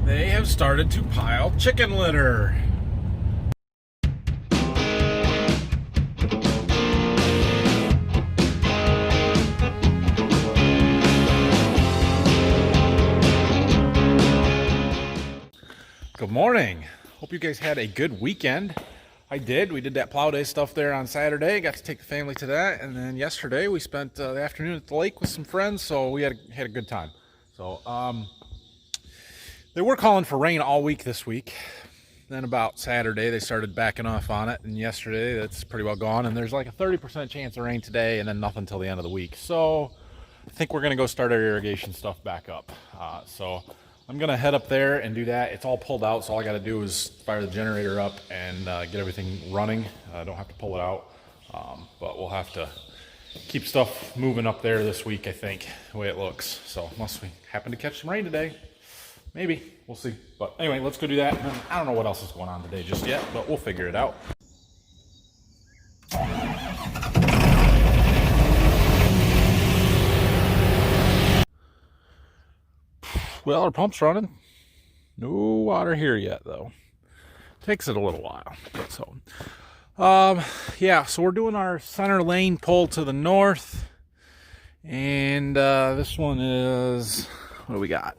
They have started to pile chicken litter. Good morning. Hope you guys had a good weekend. I did. We did that plow day stuff there on Saturday. Got to take the family to that. And then yesterday we spent the afternoon at the lake with some friends. So we had a good time. So they were calling for rain all week this week. Then about Saturday they started backing off on it. And yesterday that's pretty well gone. And there's like a 30% chance of rain today and then nothing till the end of the week. So I think we're going to go start our irrigation stuff back up. So I'm gonna head up there and do that. It's all pulled out, so all I gotta do is fire the generator up and get everything running. I don't have to pull it out, but we'll have to keep stuff moving up there this week, I think, the way it looks. So unless we happen to catch some rain today, maybe, we'll see. But anyway, let's go do that. And I don't know what else is going on today just yet, but we'll figure it out. Well, our pump's running. No water here yet, though. Takes it a little while. So, yeah, so we're doing our center lane pull to the north. And this one is, what do we got?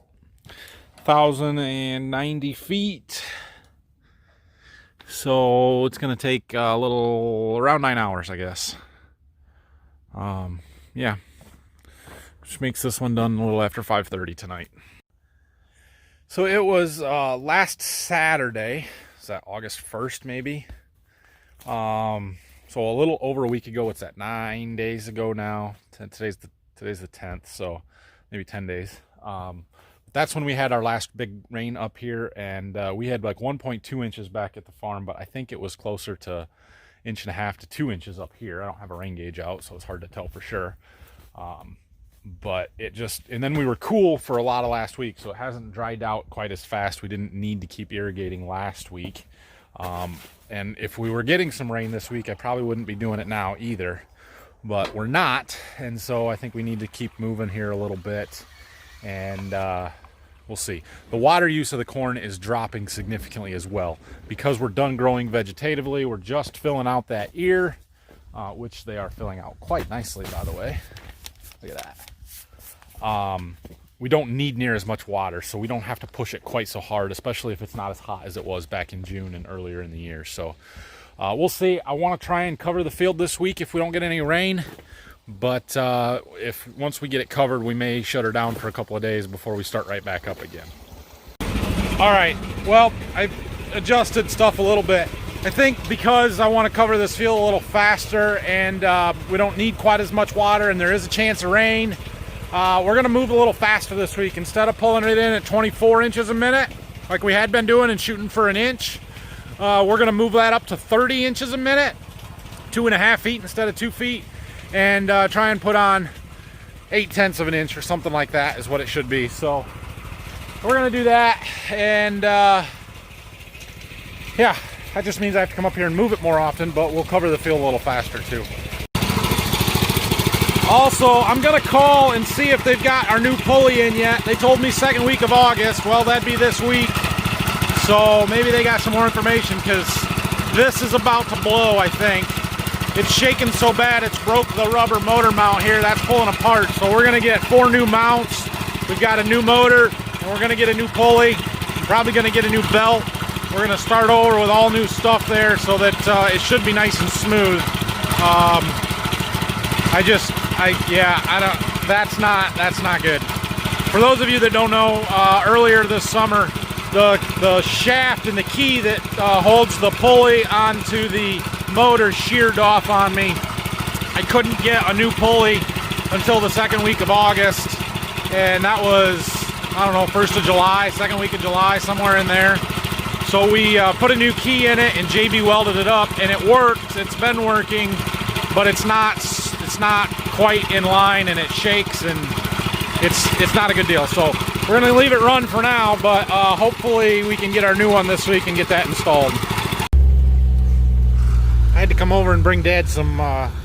1,090 feet. So it's going to take a little, around 9 hours, I guess. Yeah. Which makes this one done a little after 5:30 tonight. So it was last Saturday, is that August 1st maybe? So a little over a week ago, what's that, 9 days ago now? Today's the 10th, so maybe 10 days. That's when we had our last big rain up here, and we had like 1.2 inches back at the farm, but I think it was closer to 1.5 to 2 inches up here. I don't have a rain gauge out, so it's hard to tell for sure. But it just, and then we were cool for a lot of last week, so it hasn't dried out quite as fast. We didn't need to keep irrigating last week. And if we were getting some rain this week, I probably wouldn't be doing it now either, but we're not. And so I think we need to keep moving here a little bit, and we'll see. The water use of the corn is dropping significantly as well. Because we're done growing vegetatively, we're just filling out that ear, which they are filling out quite nicely, by the way. Look at that. We don't need near as much water, so we don't have to push it quite so hard, especially if it's not as hot as it was back in June and earlier in the year. So we'll see. I want to try and cover the field this week if we don't get any rain, but if once we get it covered, we may shut her down for a couple of days before we start right back up again. All right, well, I've adjusted stuff a little bit. I think because I want to cover this field a little faster and we don't need quite as much water and there is a chance of rain, we're going to move a little faster this week. Instead of pulling it in at 24 inches a minute, like we had been doing and shooting for an inch, we're going to move that up to 30 inches a minute, 2.5 feet instead of 2 feet, and try and put on 0.8 of an inch or something like that is what it should be. So we're going to do that, and yeah, that just means I have to come up here and move it more often, but we'll cover the field a little faster too. Also, I'm going to call and see if they've got our new pulley in yet. They told me second week of August. Well, that'd be this week. So maybe they got some more information, because this is about to blow, I think. It's shaking so bad it's broke the rubber motor mount here. That's pulling apart. So we're going to get 4 new mounts. We've got a new motor, and we're going to get a new pulley. I'm probably going to get a new belt. We're going to start over with all new stuff there so that it should be nice and smooth. That's not good. For those of you that don't know, earlier this summer, the shaft and the key that holds the pulley onto the motor sheared off on me. I couldn't get a new pulley until the second week of August, and that was, I don't know, 1st of July, second week of July, somewhere in there. So we put a new key in it and JB welded it up, and it worked. It's been working, but it's not quite in line, and it shakes, and it's not a good deal. So we're going to leave it run for now, but hopefully we can get our new one this week and get that installed. I had to come over and bring Dad some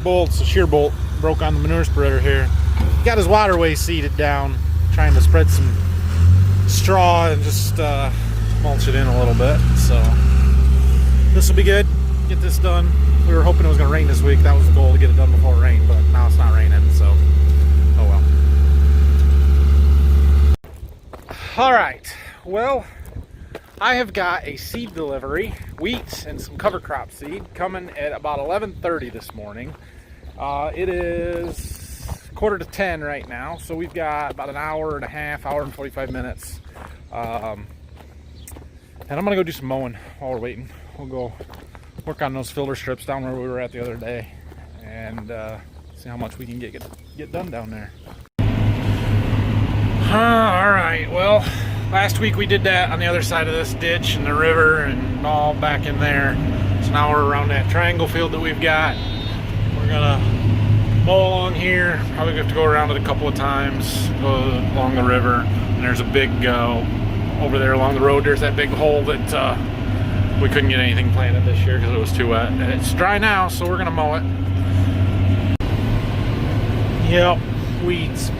bolts. A shear bolt broke on the manure spreader here. Got his waterway seated down, trying to spread some straw and just mulch it in a little bit. So this will be good. Get this done. We were hoping it was going to rain this week. That was the goal, to get it done before it rained, but now it's not raining, so oh well. All right, well, I have got a seed delivery, wheat and some cover crop seed, coming at about 11:30 this morning. It is 9:45 right now, so we've got about an hour and a half, hour and 45 minutes. And I'm gonna go do some mowing while we're waiting. We'll go work on those filter strips down where we were at the other day, and see how much we can get done down there. All right, well, last week we did that on the other side of this ditch and the river and all back in there. So now we're around that triangle field that we've got. We're gonna mow along here. Probably have to go around it a couple of times, go along the river. And there's a big, over there along the road, there's that big hole that we couldn't get anything planted this year because it was too wet. And it's dry now, so we're gonna mow it. Yep, weeds.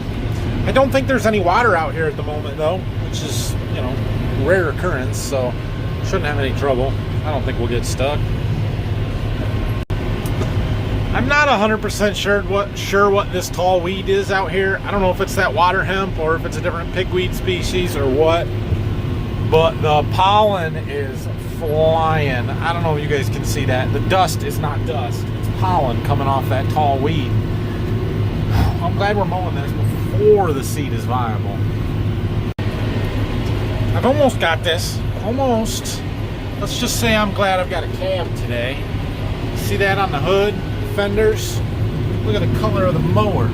I don't think there's any water out here at the moment though, which is, you know, rare occurrence, so shouldn't have any trouble. I don't think we'll get stuck. I'm not 100% sure what this tall weed is out here. I don't know if it's that water hemp or if it's a different pigweed species or what, but the pollen is flying. I don't know if you guys can see that. The dust is not dust, it's pollen coming off that tall weed. I'm glad we're mowing this before the seed is viable. I've almost got this, almost. Let's just say I'm glad I've got a cab today. See that on the hood, fenders? Look at the color of the mower.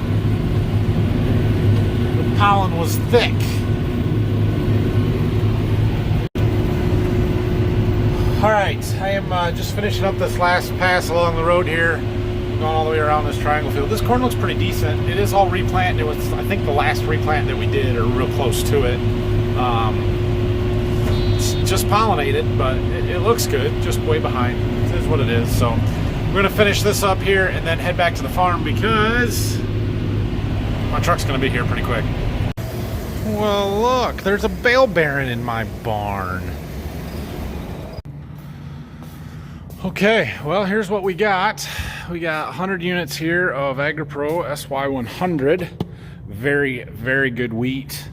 The pollen was thick. All right, I am just finishing up this last pass along the road here. Going all the way around this triangle field. This corn looks pretty decent. It is all replanted. It was, I think, the last replant that we did, or real close to it. It's just pollinated, but it looks good. Just way behind. It is what it is. So we're gonna finish this up here and then head back to the farm because my truck's gonna be here pretty quick. Well, look, there's a bale bearing in my barn. Okay, well, here's what we got. We got 100 units here of AgriPro SY100. Very, very good wheat.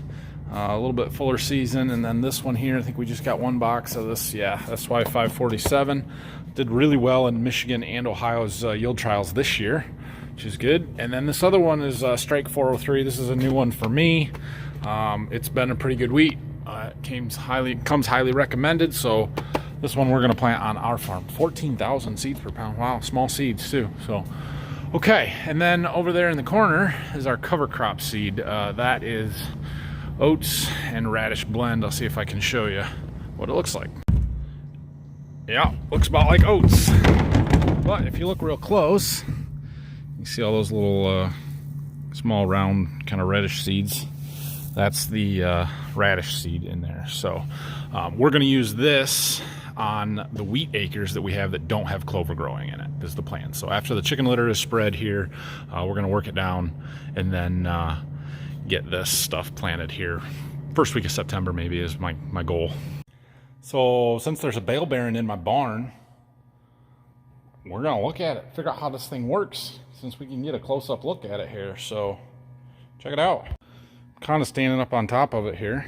A little bit fuller season. And then this one here, I think we just got one box of this, yeah, SY547. Did really well in Michigan and Ohio's yield trials this year, which is good. And then this other one is Strike 403. This is a new one for me. It's been a pretty good wheat. It comes highly recommended, so this one we're going to plant on our farm. 14,000 seeds per pound. Wow, small seeds too. So, okay. And then over there in the corner is our cover crop seed. That is oats and radish blend. I'll see if I can show you what it looks like. Yeah, looks about like oats. But if you look real close, you see all those little small round kind of reddish seeds. That's the radish seed in there. So we're going to use this on the wheat acres that we have that don't have clover growing in it, is the plan. So after the chicken litter is spread here, we're going to work it down and then get this stuff planted here. First week of September maybe is my goal. So since there's a bale bearing in my barn, we're going to look at it, figure out how this thing works, since we can get a close-up look at it here. So check it out. I'm kind of standing up on top of it here.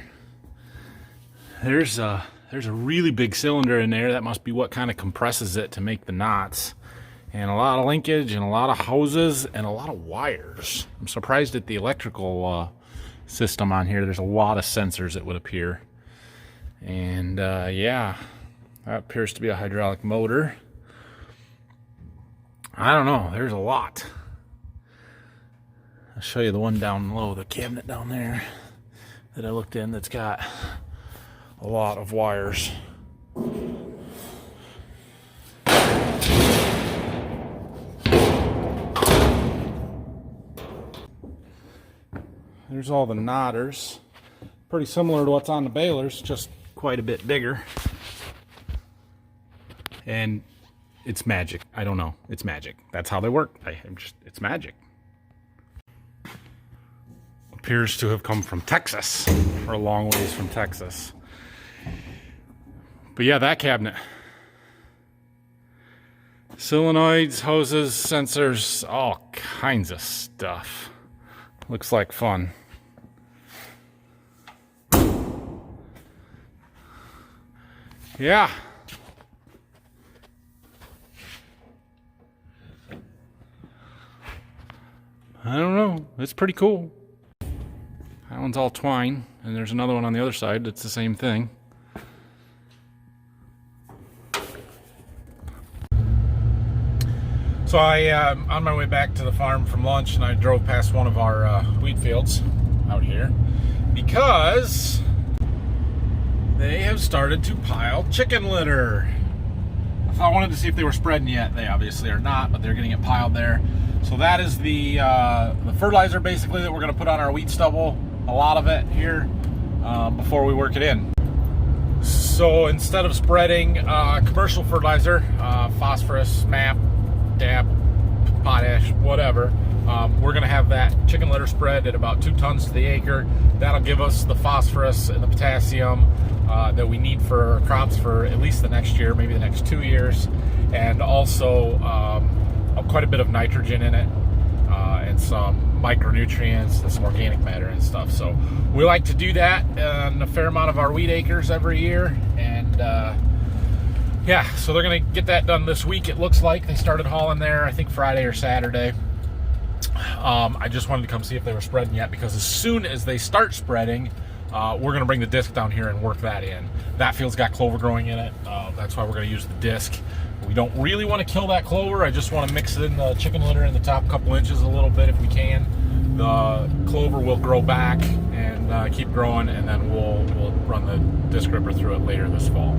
There's a really big cylinder in there. That must be what kind of compresses it to make the knots. And a lot of linkage and a lot of hoses and a lot of wires. I'm surprised at the electrical system on here. There's a lot of sensors, it would appear. And yeah, that appears to be a hydraulic motor. I don't know, there's a lot. I'll show you the one down low, the cabinet down there that I looked in that's got a lot of wires. There's all the knotters. Pretty similar to what's on the balers, just quite a bit bigger. And it's magic. I don't know. It's magic. That's how they work. It's magic. appears to have come from Texas, or a long ways from Texas. But yeah, that cabinet. Solenoids, hoses, sensors, all kinds of stuff. Looks like fun. Yeah. I don't know. It's pretty cool. That one's all twine, and there's another one on the other side that's the same thing. So I'm on my way back to the farm from lunch, and I drove past one of our wheat fields out here because they have started to pile chicken litter. I wanted to see if they were spreading yet. They obviously are not, but they're getting it piled there. So that is the fertilizer basically that we're going to put on our wheat stubble. A lot of it here before we work it in. So instead of spreading commercial fertilizer, phosphorus, MAP, DAP, potash, whatever, we're going to have that chicken litter spread at about 2 tons to the acre. That'll give us the phosphorus and the potassium that we need for crops for at least the next year, maybe the next 2 years, and also quite a bit of nitrogen in it, and some micronutrients and some organic matter and stuff. So we like to do that on a fair amount of our wheat acres every year, and yeah, so they're going to get that done this week. It looks like they started hauling there, I think Friday or Saturday. I just wanted to come see if they were spreading yet, because as soon as they start spreading, we're going to bring the disc down here and work that in. That field's got clover growing in it. That's why we're going to use the disc. We don't really want to kill that clover. I just want to mix it in the chicken litter in the top couple inches a little bit if we can. The clover will grow back and keep growing, and then we'll run the disc ripper through it later this fall.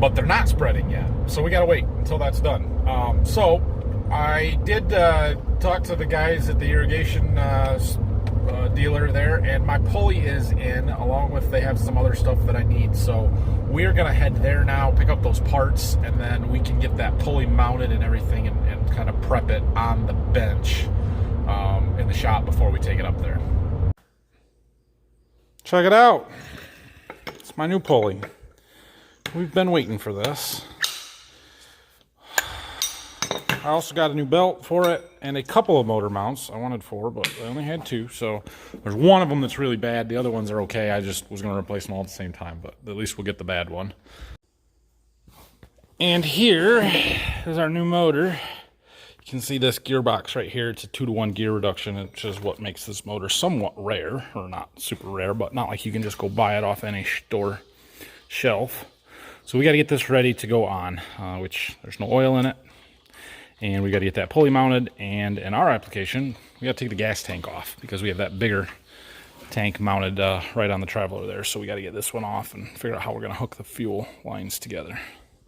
But they're not spreading yet, so we got to wait until that's done. So I did talk to the guys at the irrigation dealer there, and my pulley is in, along with they have some other stuff that I need. So we're gonna head there now, pick up those parts, and then we can get that pulley mounted and everything, and kind of prep it on the bench in the shop before we take it up there. Check it out. It's my new pulley. We've been waiting for this. I also got a new belt for it and a couple of motor mounts. I wanted 4, but I only had 2. So there's one of them that's really bad. The other ones are okay. I just was going to replace them all at the same time, but at least we'll get the bad one. And here is our new motor. You can see this gearbox right here. It's a 2-to-1 gear reduction, which is what makes this motor somewhat rare, or not super rare, but not like you can just go buy it off any store shelf. So we got to get this ready to go on, which there's no oil in it. And we got to get that pulley mounted, and in our application, we got to take the gas tank off because we have that bigger tank mounted right on the traveler there. So we got to get this one off and figure out how we're going to hook the fuel lines together.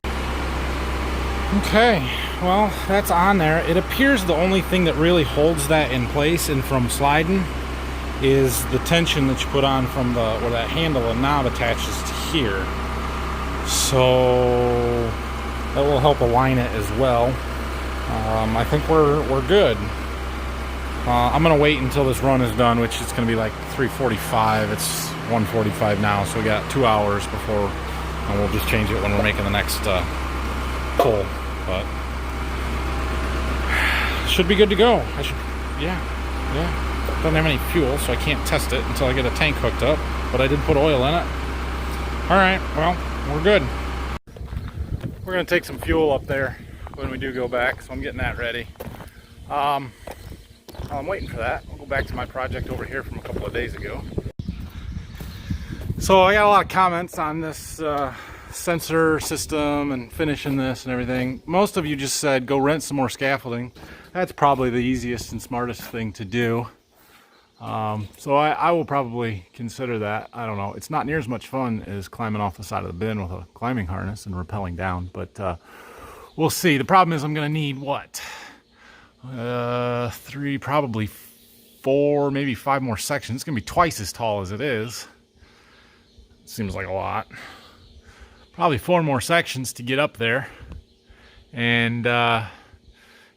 Okay, well, that's on there. It appears the only thing that really holds that in place and from sliding is the tension that you put on from where that handle and knob attaches to here. So that will help align it as well. I think we're good. I'm gonna wait until this run is done, which is gonna be like 3:45. It's 1:45 now, so we got 2 hours before, and we'll just change it when we're making the next pull. But should be good to go. Yeah. Doesn't have any fuel, so I can't test it until I get a tank hooked up. But I did put oil in it. All right, well, we're good. We're gonna take some fuel up there when we do go back, so I'm getting that ready. While I'm waiting for that, I'll go back to my project over here from a couple of days ago. So I got a lot of comments on this sensor system and finishing this and everything. Most of you just said go rent some more scaffolding. That's probably the easiest and smartest thing to do. So I will probably consider that. I don't know, it's not near as much fun as climbing off the side of the bin with a climbing harness and rappelling down, but we'll see. The problem is I'm going to need what? 3, probably 4, maybe 5 more sections. It's going to be twice as tall as it is. Seems like a lot. Probably 4 more sections to get up there. And yeah,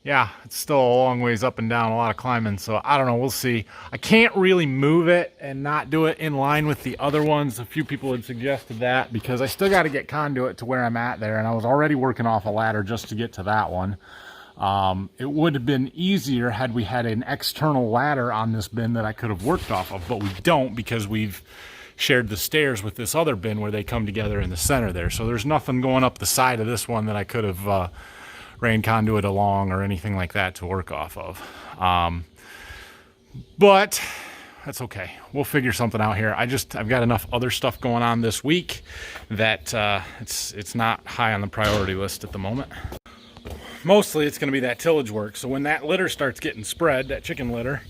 yeah, it's still a long ways up and down, a lot of climbing, so I don't know, we'll see. I can't really move it and not do it in line with the other ones. A few people had suggested that because I still got to get conduit to where I'm at there, and I was already working off a ladder just to get to that one. It would have been easier had we had an external ladder on this bin that I could have worked off of, but we don't because we've shared the stairs with this other bin where they come together in the center there. So there's nothing going up the side of this one that I could have ran conduit along or anything like that to work off of. But that's okay. We'll figure something out here. I've got enough other stuff going on this week that it's not high on the priority list at the moment. Mostly it's going to be that tillage work. So when that litter starts getting spread, that chicken litter,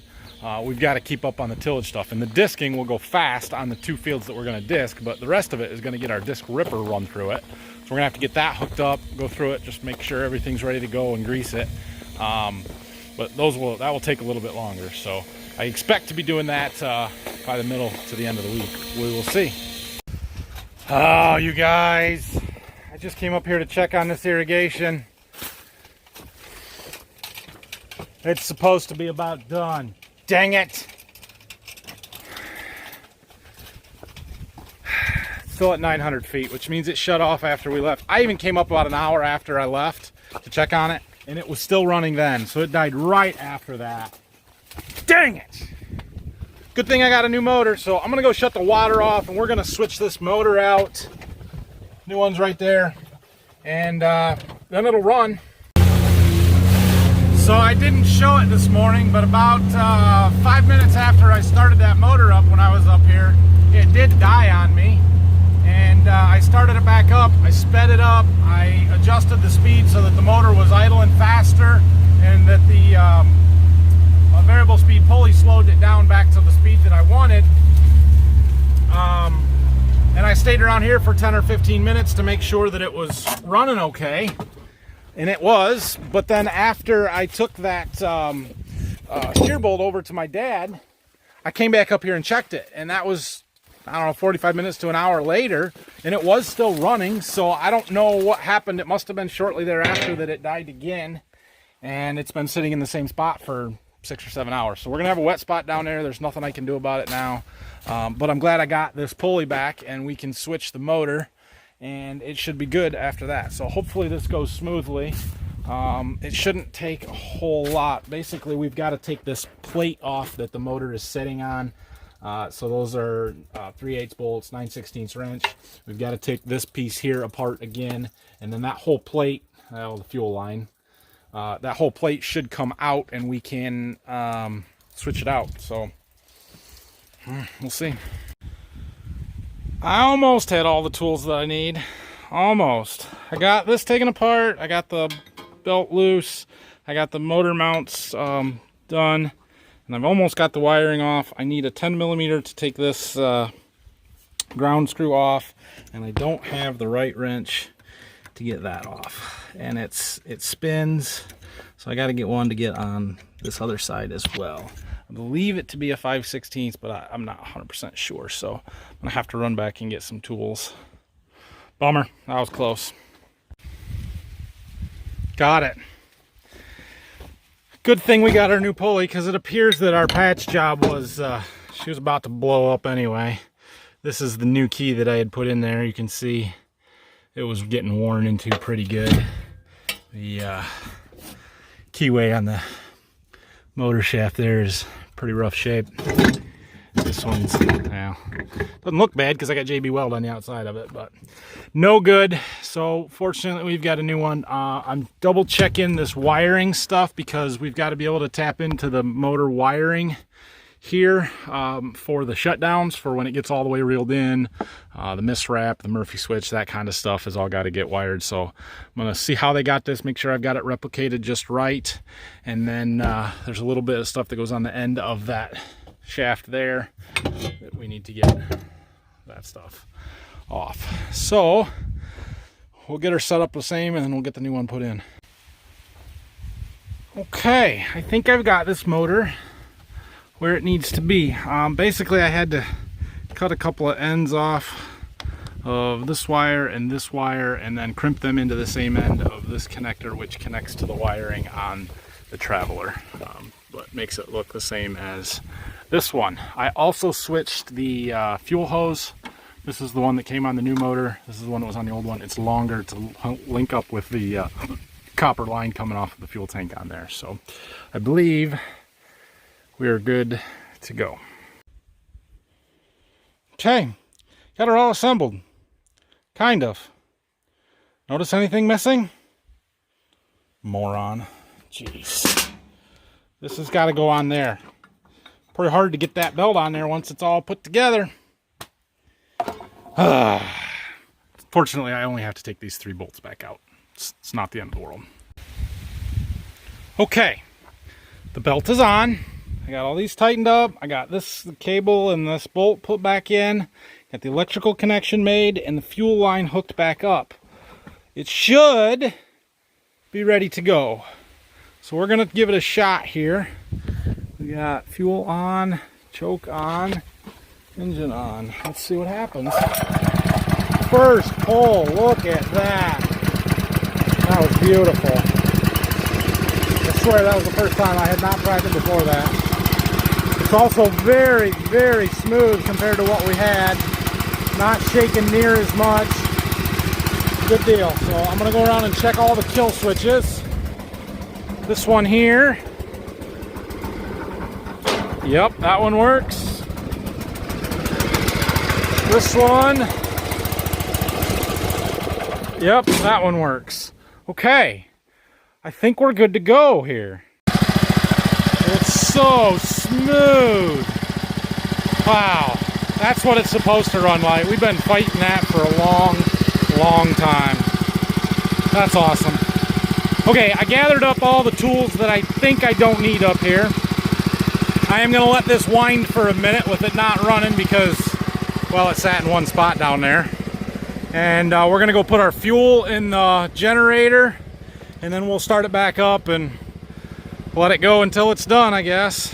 we've got to keep up on the tillage stuff. And the disking will go fast on the 2 fields that we're going to disc, but the rest of it is going to get our disc ripper run through it. So we're going to have to get that hooked up, go through it, just make sure everything's ready to go and grease it. But that will take a little bit longer. So I expect to be doing that by the middle to the end of the week. We will see. Oh, you guys, I just came up here to check on this irrigation. It's supposed to be about done. Dang it! Still at 900 feet, which means it shut off after we left. I even came up about an hour after I left to check on it, and it was still running then, so it died right after that. Dang it! Good thing I got a new motor, so I'm gonna go shut the water off, and we're gonna switch this motor out. New one's right there, and then it'll run. So I didn't show it this morning, but about 5 minutes after I started that motor up when I was up here, it did die on me. And I started it back up, I sped it up, I adjusted the speed so that the motor was idling faster and that the variable speed pulley slowed it down back to the speed that I wanted. And I stayed around here for 10 or 15 minutes to make sure that it was running okay. And it was, but then after I took that steer bolt over to my dad, I came back up here and checked it, and that was, I don't know, 45 minutes to an hour later, and it was still running. So I don't know what happened. It must have been shortly thereafter that it died again, and it's been sitting in the same spot for 6 or 7 hours. So we're gonna have a wet spot down there. There's nothing I can do about it now, but I'm glad I got this pulley back and we can switch the motor, and it should be good after that. So hopefully this goes smoothly. It shouldn't take a whole lot. Basically, we've got to take this plate off that the motor is sitting on. So those are 3/8 bolts, 9/16 wrench. We've got to take this piece here apart again, and then that whole plate, the fuel line, that whole plate should come out, and we can switch it out. So we'll see. I almost had all the tools that I need. Almost. I got this taken apart. I got the belt loose. I got the motor mounts done. And I've almost got the wiring off. I need a 10mm to take this ground screw off. And I don't have the right wrench to get that off. And it spins. So I got to get one to get on this other side as well. I believe it to be a 5/16, but I'm not 100% sure, so I'm gonna have to run back and get some tools. Bummer, that was close. Got it. Good thing we got our new pulley, because it appears that our patch job was, she was about to blow up anyway. This is the new key that I had put in there. You can see it was getting worn into pretty good. The keyway on the motor shaft there is pretty rough shape. This one's, well, doesn't look bad because I got JB Weld on the outside of it, but no good. So fortunately we've got a new one. I'm double checking this wiring stuff because we've got to be able to tap into the motor wiring here for the shutdowns, for when it gets all the way reeled in. The miswrap, the Murphy switch, that kind of stuff has all got to get wired. So I'm gonna see how they got this, make sure I've got it replicated just right, and then there's a little bit of stuff that goes on the end of that shaft there that we need to get that stuff off. So we'll get her set up the same, and then we'll get the new one put in. Okay, I think I've got this motor where it needs to be. Basically, I had to cut a couple of ends off of this wire, and then crimp them into the same end of this connector, which connects to the wiring on the Traveler, but makes it look the same as this one. I also switched the fuel hose. This is the one that came on the new motor. This is the one that was on the old one. It's longer to link up with the copper line coming off of the fuel tank on there. So I believe we are good to go. Okay, got her all assembled. Kind of. Notice anything missing? Moron. Jeez. This has got to go on there. Pretty hard to get that belt on there once it's all put together. Fortunately, I only have to take these 3 bolts back out. It's not the end of the world. Okay, the belt is on. I got all these tightened up. I got this cable and this bolt put back in. Got the electrical connection made and the fuel line hooked back up. It should be ready to go. So we're going to give it a shot here. We got fuel on, choke on, engine on. Let's see what happens. First pull, look at that. That was beautiful. I swear that was the first time. I had not practiced before that. It's also very, very smooth compared to what we had. Not shaking near as much. Good deal. So I'm going to go around and check all the kill switches. This one here. Yep, that one works. This one. Yep, that one works. Okay. I think we're good to go here. It's so smooth. Wow. That's what it's supposed to run like. We've been fighting that for a long time. That's awesome. Okay, I gathered up all the tools that I think I don't need up here. I am going to let this wind for a minute with it not running because, well, it sat in one spot down there. And we're going to go put our fuel in the generator, and then we'll start it back up and let it go until it's done, I guess.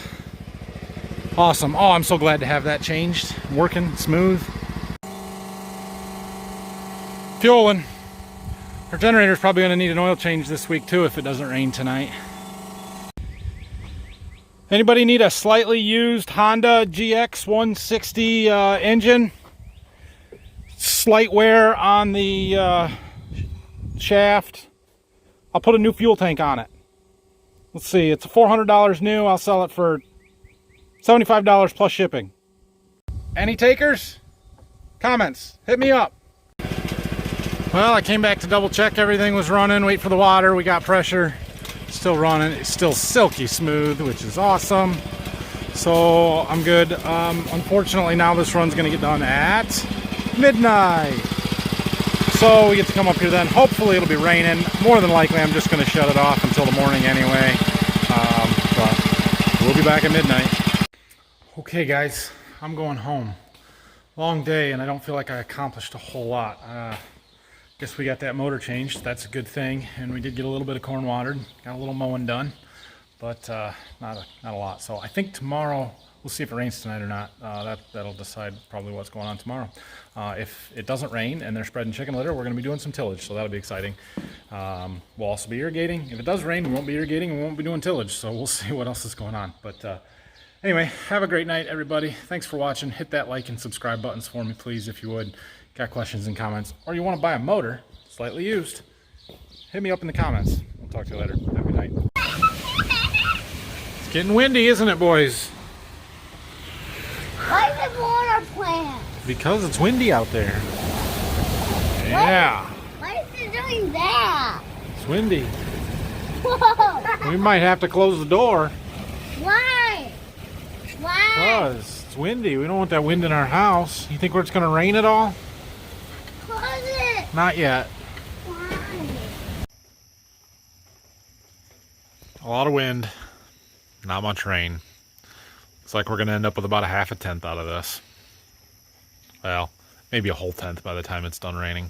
Awesome. Oh, I'm so glad to have that changed. Working smooth. Fueling. Our generator's probably going to need an oil change this week too if it doesn't rain tonight. Anybody need a slightly used Honda GX 160 engine? Slight wear on the shaft. I'll put a new fuel tank on it. Let's see, it's $400 new. I'll sell it for $75 plus shipping. Any takers? Comments? Hit me up. Well, I came back to double check everything was running, wait for the water, we got pressure. Still running, it's still silky smooth, which is awesome. So I'm good. Unfortunately now this run's gonna get done at midnight. So we get to come up here then. Hopefully it'll be raining. More than likely I'm just gonna shut it off until the morning anyway. But we'll be back at midnight. Okay guys, I'm going home. Long day and I don't feel like I accomplished a whole lot. Guess we got that motor changed. That's a good thing. And we did get a little bit of corn watered. Got a little mowing done, but not a lot. So I think tomorrow, we'll see if it rains tonight or not. That'll decide probably what's going on tomorrow. If it doesn't rain and they're spreading chicken litter, we're going to be doing some tillage, so that'll be exciting. We'll also be irrigating. If it does rain, we won't be irrigating. We won't be doing tillage, so we'll see what else is going on. But anyway, have a great night, everybody. Thanks for watching. Hit that like and subscribe buttons for me, please, if you would. Got questions and comments, or you want to buy a motor, slightly used, hit me up in the comments. We'll talk to you later. Have a good night. It's getting windy, isn't it, boys? Why is it water plant? Because it's windy out there. Yeah. Why is it doing that? It's windy. Whoa. We might have to close the door. Why? Why? Because it's windy. We don't want that wind in our house. You think it's going to rain at all? Close it. Not yet. Why? A lot of wind. Not much rain. Looks like we're going to end up with about a half a tenth out of this. Well, maybe a whole tenth by the time it's done raining.